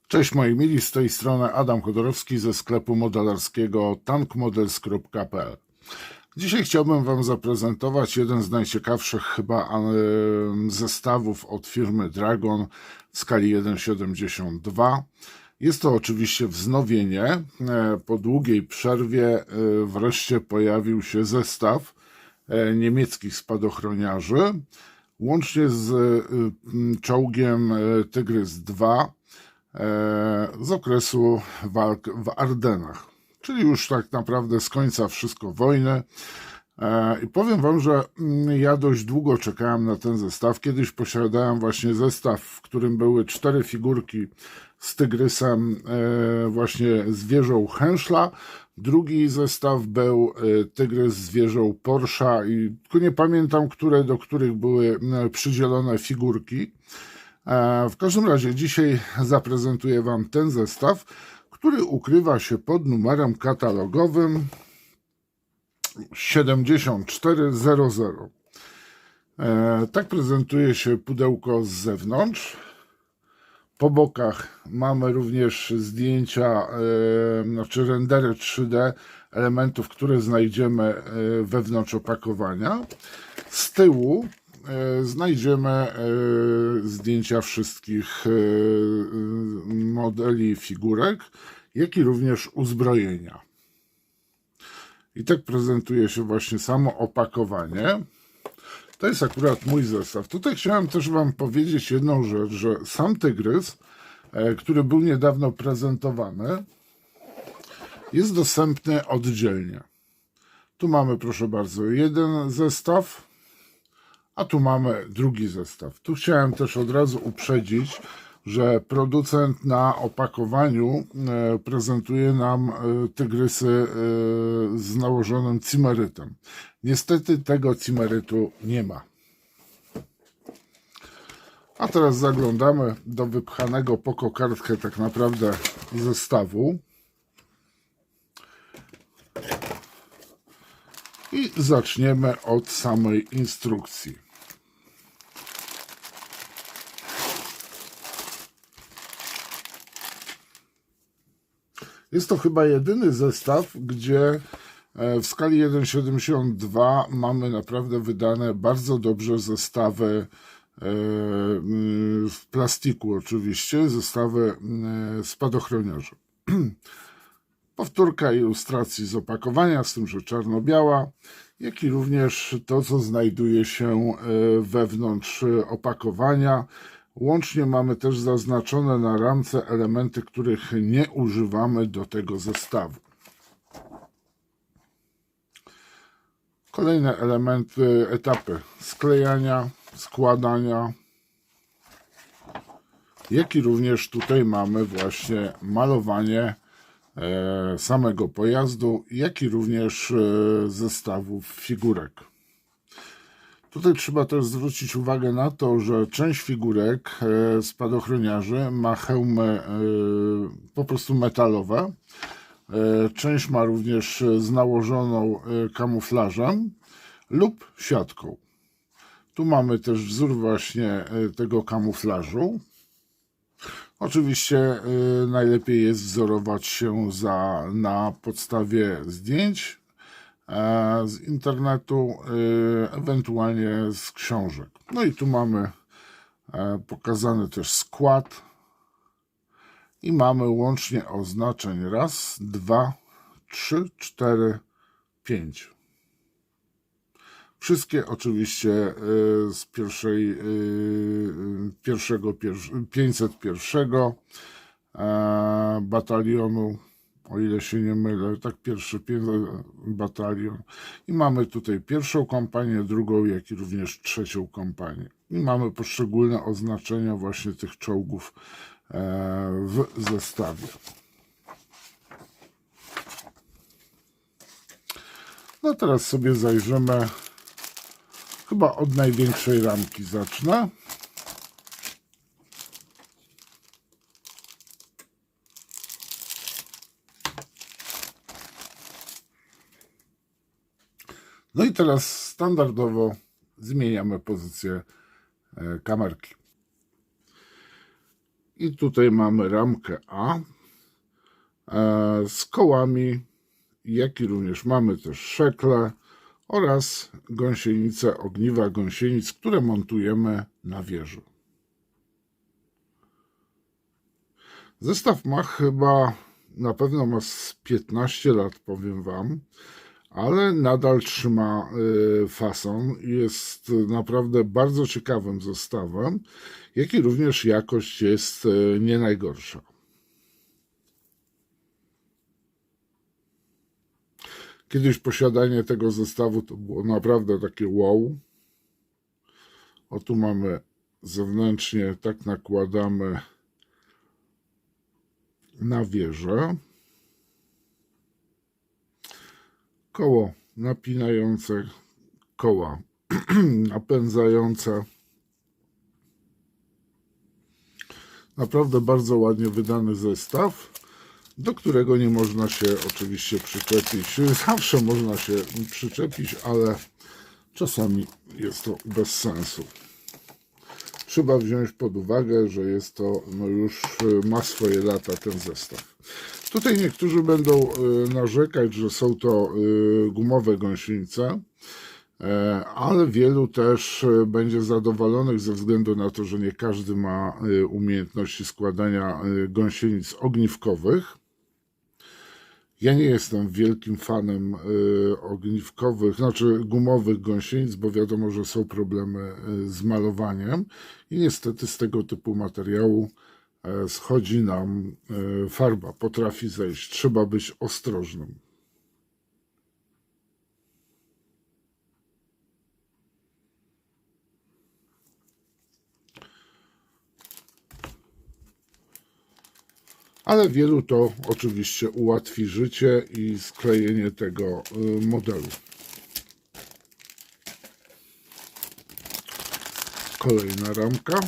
Cześć moi mili, z tej strony Adam Chodorowski ze sklepu modelarskiego tankmodels.pl. Dzisiaj chciałbym Wam zaprezentować jeden z najciekawszych chyba zestawów od firmy Dragon w skali 1,72. Jest to oczywiście wznowienie. Po długiej przerwie wreszcie pojawił się zestaw niemieckich spadochroniarzy, łącznie z czołgiem Tygrys II z okresu walk w Ardennach, czyli już tak naprawdę z końca wszystko wojny. I powiem Wam, że ja dość długo czekałem na ten zestaw. Kiedyś posiadałem właśnie zestaw, w którym były 4 figurki z Tygrysem, właśnie z wieżą Henschla. Drugi zestaw był Tygrys z wieżą Porscha i tylko nie pamiętam, do których były przydzielone figurki. W każdym razie dzisiaj zaprezentuję Wam ten zestaw, który ukrywa się pod numerem katalogowym 7400. Tak prezentuje się pudełko z zewnątrz. Po bokach mamy również zdjęcia, znaczy rendery 3D elementów, które znajdziemy wewnątrz opakowania. Z tyłu znajdziemy zdjęcia wszystkich modeli figurek, jak i również uzbrojenia. I tak prezentuje się właśnie samo opakowanie. To jest akurat mój zestaw. Tutaj chciałem też Wam powiedzieć jedną rzecz, że sam Tygrys, który był niedawno prezentowany, jest dostępny oddzielnie. Tu mamy, proszę bardzo, jeden zestaw, a tu mamy drugi zestaw. Tu chciałem też od razu uprzedzić, że producent na opakowaniu prezentuje nam tygrysy z nałożonym cymerytem. Niestety tego cymerytu nie ma. A teraz zaglądamy do wypchanego po kokardkę tak naprawdę zestawu. I zaczniemy od samej instrukcji. Jest to chyba jedyny zestaw, gdzie w skali 1,72 mamy naprawdę wydane bardzo dobrze zestawy w plastiku oczywiście, zestawy spadochroniarzy. Powtórka ilustracji z opakowania, z tym, że czarno-biała, jak i również to, co znajduje się wewnątrz opakowania. Łącznie mamy też zaznaczone na ramce elementy, których nie używamy do tego zestawu. Kolejne elementy, etapy sklejania, składania, jak i również tutaj mamy właśnie malowanie samego pojazdu, jak i również zestawów figurek. Tutaj trzeba też zwrócić uwagę na to, że część figurek spadochroniarzy ma hełmy po prostu metalowe. Część ma również z nałożoną kamuflażem lub siatką. Tu mamy też wzór właśnie tego kamuflażu. Oczywiście najlepiej jest wzorować się na podstawie zdjęć z internetu, ewentualnie z książek. No i tu mamy pokazany też skład i mamy łącznie oznaczeń raz, 2, 3, 4, 5. Wszystkie oczywiście z 501 batalionu, o ile się nie mylę, tak, pierwszy batalion. I mamy tutaj pierwszą kompanię, drugą, jak i również trzecią kompanię. I mamy poszczególne oznaczenia właśnie tych czołgów w zestawie. No teraz sobie zajrzymy, chyba od największej ramki zacznę. No i teraz standardowo zmieniamy pozycję kamerki. I tutaj mamy ramkę A z kołami, jak i również mamy też szekle oraz gąsienice, ogniwa gąsienic, które montujemy na wieży. Zestaw ma chyba, na pewno ma z 15 lat, powiem wam, ale nadal trzyma fason i jest naprawdę bardzo ciekawym zestawem, jak i również jakość jest nie najgorsza. Kiedyś posiadanie tego zestawu to było naprawdę takie wow. O, tu mamy zewnętrznie, tak nakładamy na wieżę. Koło napinające, koła napędzające. Naprawdę bardzo ładnie wydany zestaw, do którego nie można się oczywiście przyczepić. Zawsze można się przyczepić, ale czasami jest to bez sensu. Trzeba wziąć pod uwagę, że jest to, no już ma swoje lata ten zestaw. Tutaj niektórzy będą narzekać, że są to gumowe gąsienice, ale wielu też będzie zadowolonych ze względu na to, że nie każdy ma umiejętności składania gąsienic ogniwkowych. Ja nie jestem wielkim fanem ogniwkowych, znaczy gumowych gąsienic, bo wiadomo, że są problemy z malowaniem i niestety z tego typu materiału schodzi nam farba, potrafi zejść. Trzeba być ostrożnym. Ale wielu to oczywiście ułatwi życie i sklejenie tego modelu. Kolejna ramka.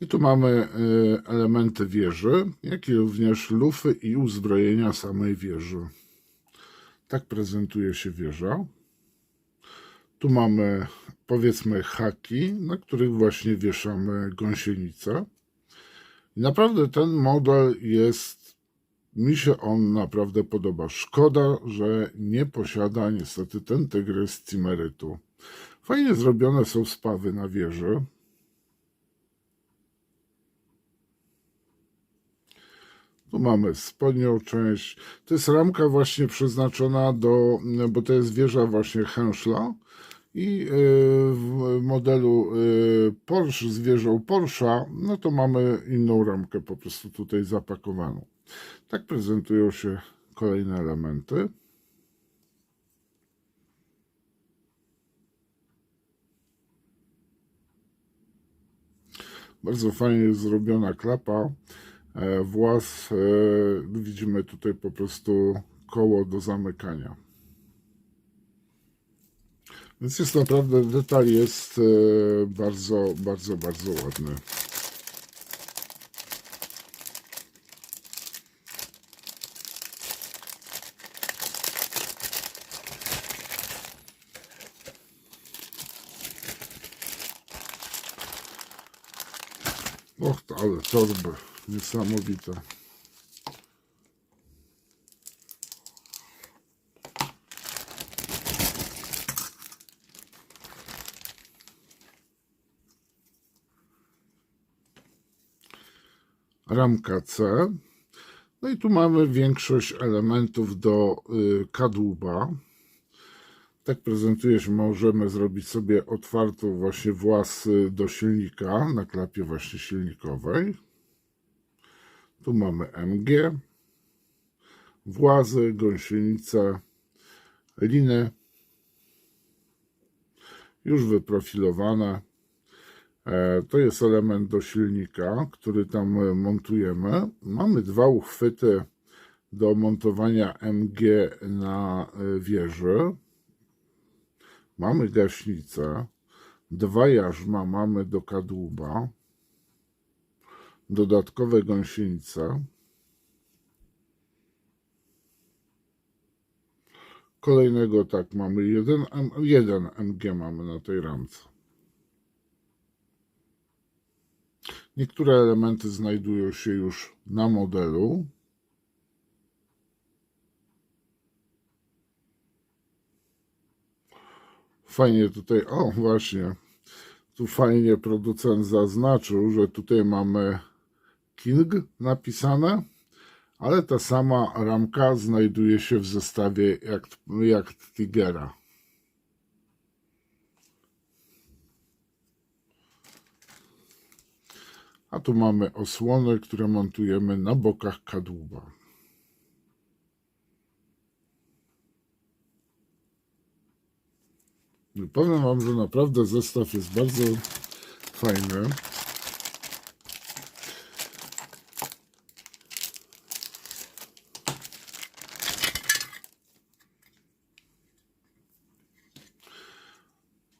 I tu mamy elementy wieży, jak i również lufy i uzbrojenia samej wieży. Tak prezentuje się wieża. Tu mamy, powiedzmy, haki, na których właśnie wieszamy gąsienice. I naprawdę ten model jest, mi się on naprawdę podoba. Szkoda, że nie posiada niestety ten tygrys Cimerytu. Fajnie zrobione są spawy na wieży. Tu mamy spodnią część. To jest ramka właśnie przeznaczona do, bo to jest wieża właśnie Henschla i w modelu Porsche z wieżą Porscha, no to mamy inną ramkę po prostu tutaj zapakowaną. Tak prezentują się kolejne elementy. Bardzo fajnie jest zrobiona klapa. Włas, widzimy tutaj po prostu koło do zamykania. Więc jest naprawdę, detal jest bardzo, bardzo, bardzo ładny. Och, ale torby, niesamowite. Ramka C. No i tu mamy większość elementów do kadłuba. Tak prezentuje się, możemy zrobić sobie otwartą właśnie włas do silnika na klapie właśnie silnikowej. Tu mamy MG, włazy, gąsienice, liny już wyprofilowane. To jest element do silnika, który tam montujemy. Mamy dwa uchwyty do montowania MG na wieży. Mamy gaśnicę, 2 jarzma mamy do kadłuba, dodatkowe gąsienice, kolejnego tak mamy 1 MG mamy na tej ramce. Niektóre elementy znajdują się już na modelu. Fajnie tutaj, o właśnie, tu fajnie producent zaznaczył, że tutaj mamy King napisane, ale ta sama ramka znajduje się w zestawie jak Tigera. A tu mamy osłony, które montujemy na bokach kadłuba. I powiem wam, że naprawdę zestaw jest bardzo fajny.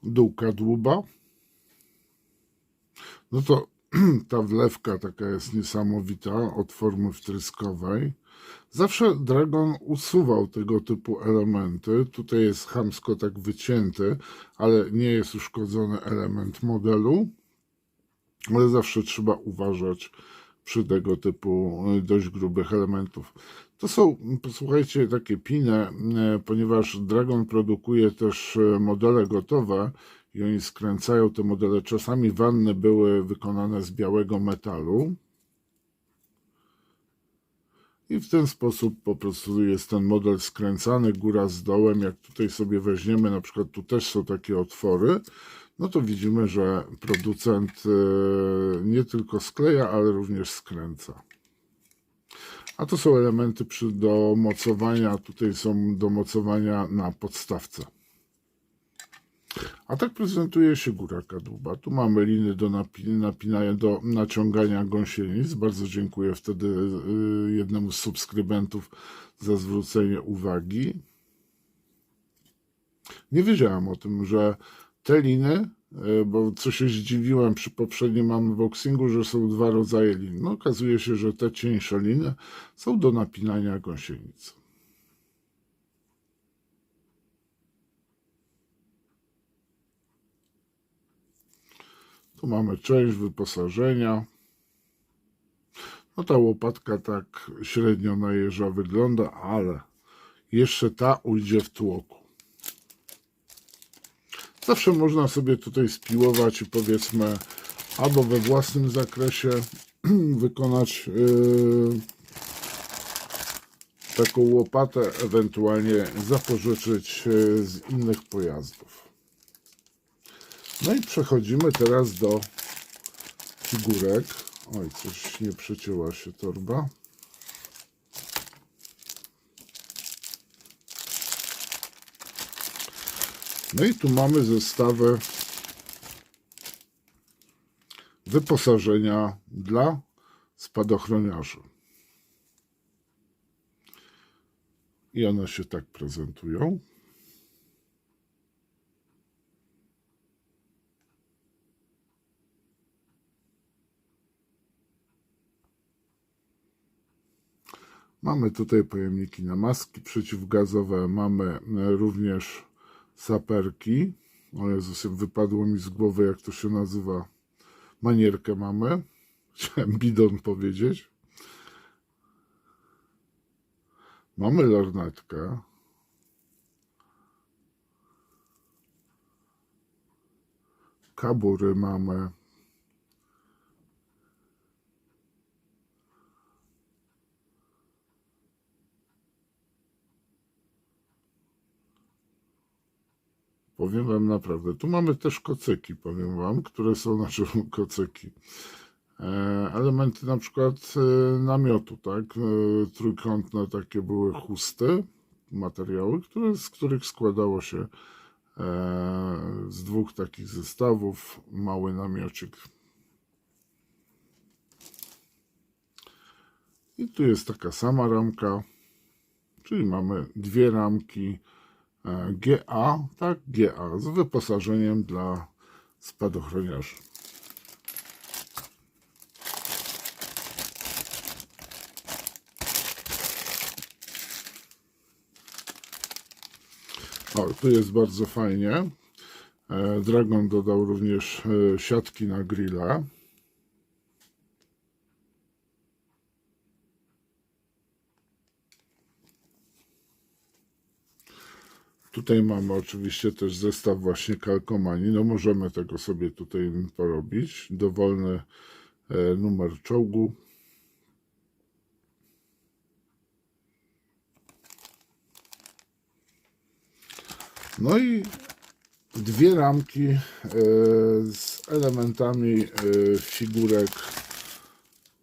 Dół kadłuba. No to ta wlewka taka jest niesamowita od formy wtryskowej. Zawsze Dragon usuwał tego typu elementy. Tutaj jest chamsko tak wycięty, ale nie jest uszkodzony element modelu. Ale zawsze trzeba uważać przy tego typu dość grubych elementów. To są, posłuchajcie, takie piny, ponieważ Dragon produkuje też modele gotowe i oni skręcają te modele. Czasami wanny były wykonane z białego metalu. I w ten sposób po prostu jest ten model skręcany góra z dołem. Jak tutaj sobie weźmiemy, na przykład tu też są takie otwory, no to widzimy, że producent nie tylko skleja, ale również skręca. A to są elementy do mocowania, tutaj są do mocowania na podstawce. A tak prezentuje się góra kadłuba. Tu mamy liny do napinania, do naciągania gąsienic. Bardzo dziękuję wtedy jednemu z subskrybentów za zwrócenie uwagi. Nie wiedziałem o tym, że te liny, bo co się zdziwiłem przy poprzednim unboxingu, że są 2 rodzaje lin. No, okazuje się, że te cieńsze liny są do napinania gąsienic. Tu mamy część wyposażenia. No ta łopatka tak średnio na jeża wygląda, ale jeszcze ta ujdzie w tłoku. Zawsze można sobie tutaj spiłować i powiedzmy albo we własnym zakresie wykonać taką łopatę, ewentualnie zapożyczyć z innych pojazdów. No i przechodzimy teraz do figurek. Oj, coś nie przecięła się torba. No i tu mamy zestawy wyposażenia dla spadochroniarzy. I one się tak prezentują. Mamy tutaj pojemniki na maski przeciwgazowe, mamy również saperki. O Jezus, wypadło mi z głowy, jak to się nazywa. Manierkę mamy. Chciałem bidon powiedzieć. Mamy lornetkę. Kabury mamy. Powiem wam naprawdę. Tu mamy też kocyki, powiem wam, które są kocyki. Elementy na przykład namiotu, tak? Trójkątne takie były chusty, materiały, z których składało się z 2 takich zestawów mały namiocik. I tu jest taka sama ramka, czyli mamy 2 ramki GA, tak, GA, z wyposażeniem dla spadochroniarzy. O, tu jest bardzo fajnie. Dragon dodał również siatki na grilla. Tutaj mamy oczywiście też zestaw właśnie kalkomanii. No możemy tego sobie tutaj porobić. Dowolny numer czołgu. No i dwie ramki z elementami figurek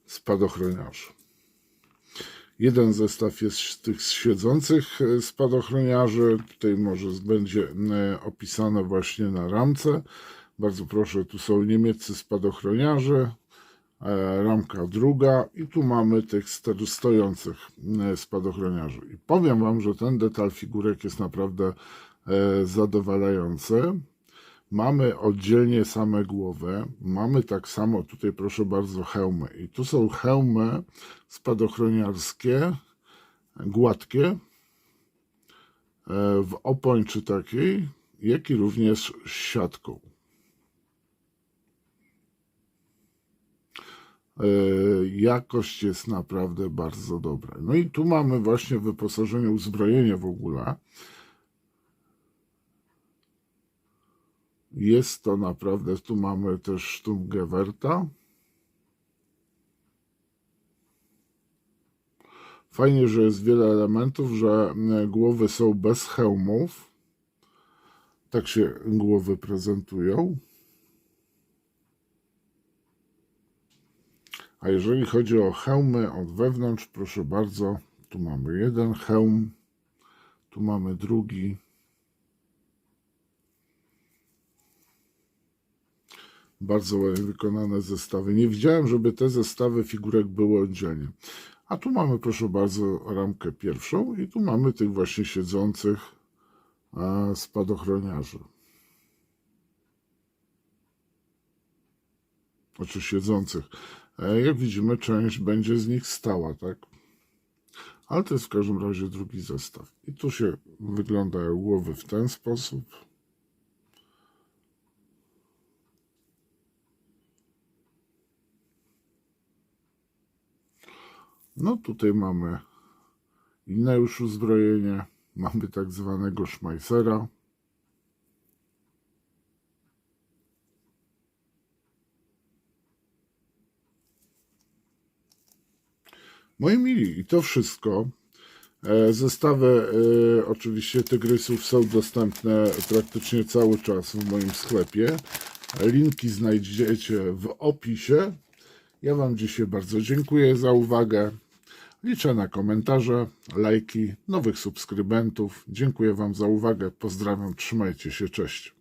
spadochroniarzy. Jeden zestaw jest z tych siedzących spadochroniarzy. Tutaj może będzie opisane właśnie na ramce. Bardzo proszę, tu są niemieccy spadochroniarze. Ramka druga i tu mamy tych stojących spadochroniarzy. I powiem Wam, że ten detal figurek jest naprawdę zadowalający. Mamy oddzielnie same głowy, mamy tak samo tutaj, proszę bardzo, hełmy. I tu są hełmy spadochroniarskie, gładkie, w opończy takiej, jak i również z siatką. Jakość jest naprawdę bardzo dobra. No i tu mamy właśnie wyposażenie, uzbrojenie w ogóle. Jest to naprawdę, tu mamy też Sturmgewehrta. Fajnie, że jest wiele elementów, że głowy są bez hełmów. Tak się głowy prezentują. A jeżeli chodzi o hełmy od wewnątrz, proszę bardzo, tu mamy jeden hełm, tu mamy drugi. Bardzo ładnie wykonane zestawy. Nie widziałem, żeby te zestawy figurek były oddzielnie. A tu mamy, proszę bardzo, ramkę pierwszą i tu mamy tych właśnie siedzących spadochroniarzy. Znaczy siedzących. Jak widzimy, część będzie z nich stała, tak? Ale to jest w każdym razie drugi zestaw. I tu się wyglądają głowy w ten sposób. No tutaj mamy inne już uzbrojenie. Mamy tak zwanego Schmeissera. Moi mili, i to wszystko. Zestawy oczywiście tygrysów są dostępne praktycznie cały czas w moim sklepie. Linki znajdziecie w opisie. Ja Wam dzisiaj bardzo dziękuję za uwagę. Liczę na komentarze, lajki, nowych subskrybentów. Dziękuję Wam za uwagę. Pozdrawiam, trzymajcie się, cześć.